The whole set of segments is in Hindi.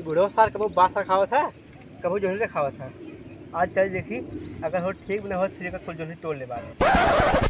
बुढ़ो साल कबो बात खावा था, कबो जोहरी खावा था। आज चल देखी, अगर हो ठीक न हो फिर कुल जोहरी तोड़ ले बारे।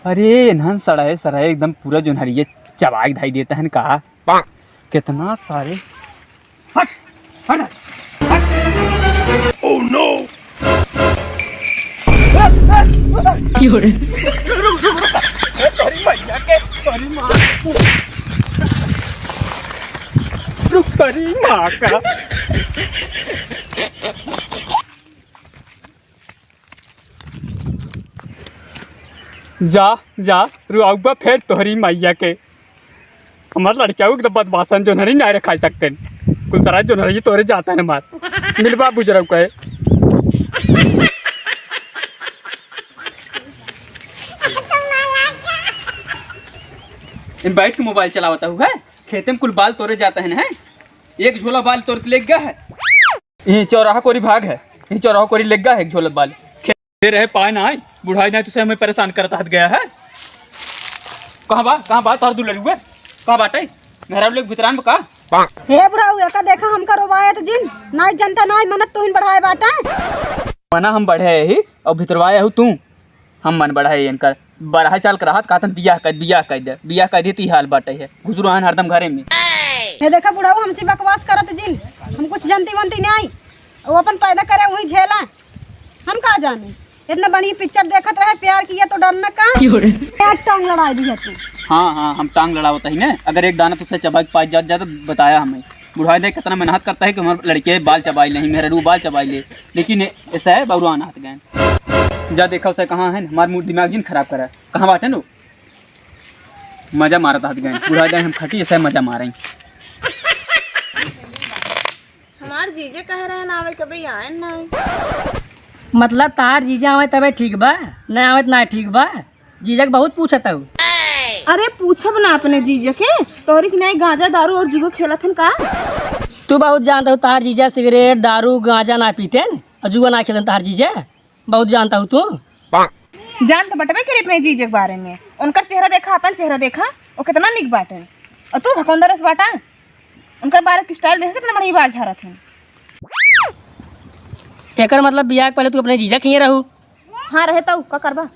अरे नहन सड़ाए सड़ाए एकदम पूरा जोनहरिये चबाई धाई देता है कहा कितना सारे हट हट हट ओह नो तेरी माँ का जा जा रुआबा फिर तोहरी मैया के हमारे लड़किया को बदमाशन जो नहीं नहीं रखा सकते कुल सारा जो नहीं तोरे जाता है मार मिलवा बुजुर्ग कहे इन बैठ के मोबाइल चलावता हुआ है खेते में कुल बाल तोड़े जाते हैं एक झोला बाल तोड़ के ले गया है ये चौराहा कोरी भाग है ये चौराहा कोरी ले गया है एक झोला बाल खेते रहे पाए ना आए बुढ़ाई नहीं तुझे हमें परेशान करता हट गया है कहाँ बात और दुलर हुए कहाँ बात है मेरा लोग भीतरान में कहा हे बुढ़ाऊ का देखा हम करवाए तो जिन नहीं जनता नहीं मनत तू इन बढ़ाए बाटा मना हम बढ़े ही और भीतरवाए हूँ तू हम मन बढ़ाए इनका 12 साल का राहत कहतन बियाह कर दे ती हाल बाटे है घुसरुआन हरदम घरे में हे देखा बुढ़ाऊ हमसे बकवास करत जिन हम कुछ जानती वंती नहीं वो अपन पैदा करे वही झेला हम कहा जाने इतना बढ़िया पिक्चर देखत रहे प्यार किया तो डरना का एक टांग लड़ाई दी है तू हाँ हम टांग लड़ावता ही ना अगर एक दाना तुझसे चबा के पास जाता बताया हमें बुढ़ाई देख कितना मेहनत करता है कि हमारे लड़के बाल चबाई नहीं मेरे रू बाल चबाई ले लेकिन ऐसा है बउरुआन हाथ गए जा देखा उसे कहाँ है हमारे मुँह दिमाग जिन खराब करा कहाँ बाटे नो मजा मारता हाथ गए बुढ़ाई दे हम खटी ऐसा मजा मारे हमार जीजे कह रहे हैं ना आवे कभी आए नहीं मतलब तार जीजा आवे तबे ठीक बा नहीं आवे ना ठीक बा जीजा के बहुत पूछता हूँ अरे पूछब ना अपने जीजे के तोहरी की नहीं गांजा दारू और जुगो खेलत हन का तू बहुत जानता हूँ तार जीजा सिगरेट दारू गांजा ना पीते और जुआ ना खेलन तार जीजा बहुत जानता हूँ तू जान तो बटबे करे अपने जीजे के बारे में उनका चेहरा देखा अपन चेहरा देखा वो कितना निक बाटे और तू भकोंदरस बाटा उनका बारे की स्टाइल देखा कितना बड़ी बार झारत है एकर मतलब बियाह के पहले तू अपने जीजा खिए रहू हाँ रहता हूँ का करबा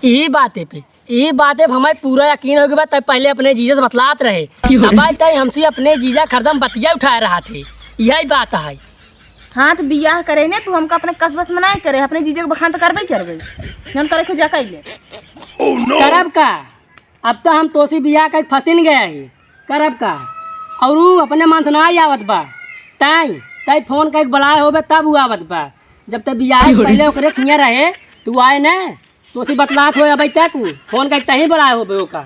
यही बातें हमें पूरा यकीन हो गया तब पहले अपने जीजा से बतलात रहे अब तय हमसे अपने जीजा खरदम बतिया उठा रहा थे यही बात है हाँ तो बियाह करे ने तू हमका अपने कसबस में नहीं करे अपने जीजे को बखान तो करबे जन करे को जाका ले करब का अब तो हम तोसी बियाह का फंसिन गया है करब का और ऊ अपने मन से नहीं आवत बा तय फोन का बुलाए होबे तब ऊ आवत बा जब तक बियाह से पहले ओकरे खिया रहे तू आए न तोसी बतलात हो अब तक फोन का तही बुलाए होबे ओका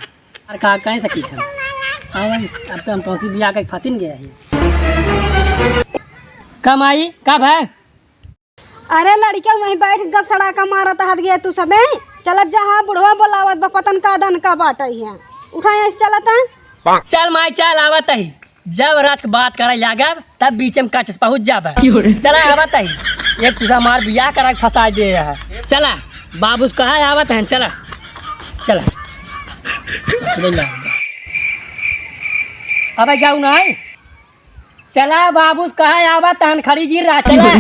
और का कह सकी था अब तो हम तोसी बियाह का फंसिन गया है कम आई कब है अरे लड़किया वहीं बैठ गप सड़ा का मारत हाथ गया तू सबे चलत जा हाँ बुढ़वा बोलावत बा पतन का दन का बाटा है उठाए चलत है चल माई चल आवत ही जब राज के बात करे लागब तब बीच में कच पहुँच जाब चला आवत ही एक तुझा मार बियाह करा के फंसा दे रहा है चला बाबू कहा आवत है चला चला अब क्या ना है चला बाबू कहा आवा तहन खड़ी जी रहा चला।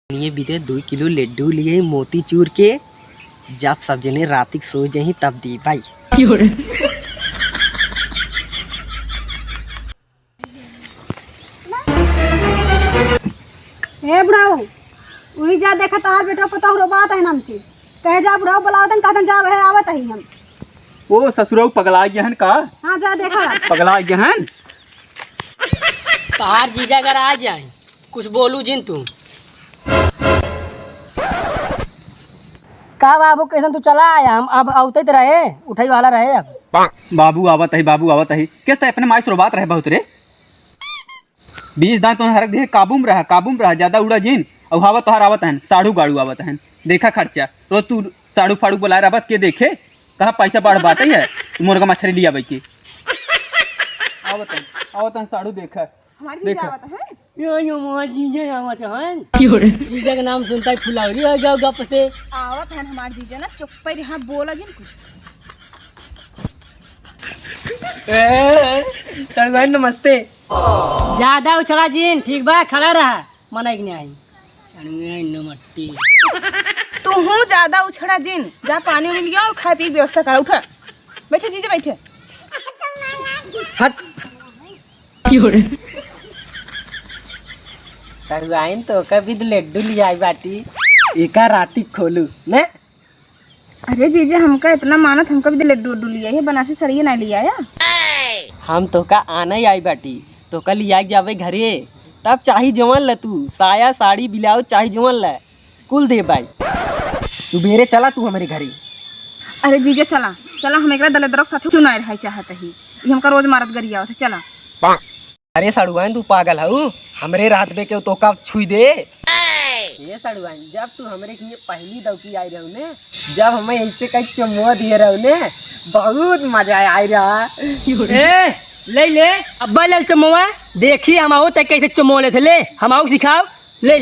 ये बीते 2 किलो लड्डू लिए मोती चूर के, जब सब जने रातिक सो जाही तब दी भाई। हे बुढ़ाऊ वही जा देखा तार बेटा पता हो बात है हमसे कह जा बुढ़ाऊ बुलावतन कहतन जा है आवत ही हम। ओ ससुराऊ पगला गहन का? हाँ जा देखा पगला गहन। तार जीजा अगर आ जाए कुछ बोलू जिन तू का बाबू कैसन तू चला आया हम अब औते तो रहे उठाई वाला रहे अब। बाबू आवत है किस अपने माई सुरबात रहे बहुत रे। 20 दांत तो हरक देखे काबू में रहा ज्यादा उड़ा जिन और हवा तोहर आवत है साड़ू गाड़ू आवत है देखा खर्चा रोज तू साड़ू फाड़ू बुलाए रहा के देखे कहा पैसा बढ़ बात है मुर्गा मछली लिया भाई के आवत है साड़ू देखा हमारी जीजा आवत है। यो मोह जीजा आवत हन जीजा का नाम सुनता ही फुलावरी हो जाओ गप से। आवत है हमारी जीजा ना चुप पर यहाँ बोला जिन कुछ। सड़ुआइन नमस्ते। ज्यादा उछला जिन ठीक बा खड़ा रहा मना कि नहीं आई सड़ुआइन नमस्ते। तू हूँ ज्यादा उछड़ा जिन जा पानी उनी लिया और खाए पी की व्यवस्था करा। उठा बैठे जीजा बैठे। हट सड़ुआइन तो कभी लड्डू लिया आई बाटी एका रातिक खोलू ने। अरे जीजा हमका इतना मानत हमका भी लड्डू उड्डू लिया है बनारसी सड़िए ना लिया या। हम तो का आना ही आई बाटी तो कल लिया जावे घरे तब चाही जवन ल तू साया साड़ी ब्लाउज चाही जवन ल कुल दे भाई। तू बेरे चला तू हमारे घरे। अरे जीजा चला चला हम एक दलेदरक साथे सुनाए रहा चाहत ही ये हमका रोज मारत गरिया होते चला। अरे सड़ुआइन तू पागल हऊ हमरे रात में के तो का छुई दे। ये सड़ुआइन जब तू हमरे के पहली दौकी आई रहू ने जब हमें ऐसे कई चमो दिए रहू ने बहुत मजा आई रहा। ए ले अब्बा ले चमोआ देखी हम आओ तक कैसे चमो ले थे ले हम आओ सिखाओ ले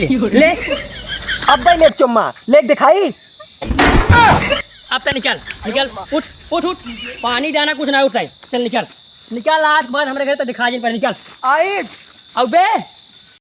अब भाई ले चम्मा ले दिखाई। अब तो निकल उठ पानी दाना कुछ ना उठाई चल निकल आज बाद हमारे घर तो दिखा जिन पर निकल आई अब बे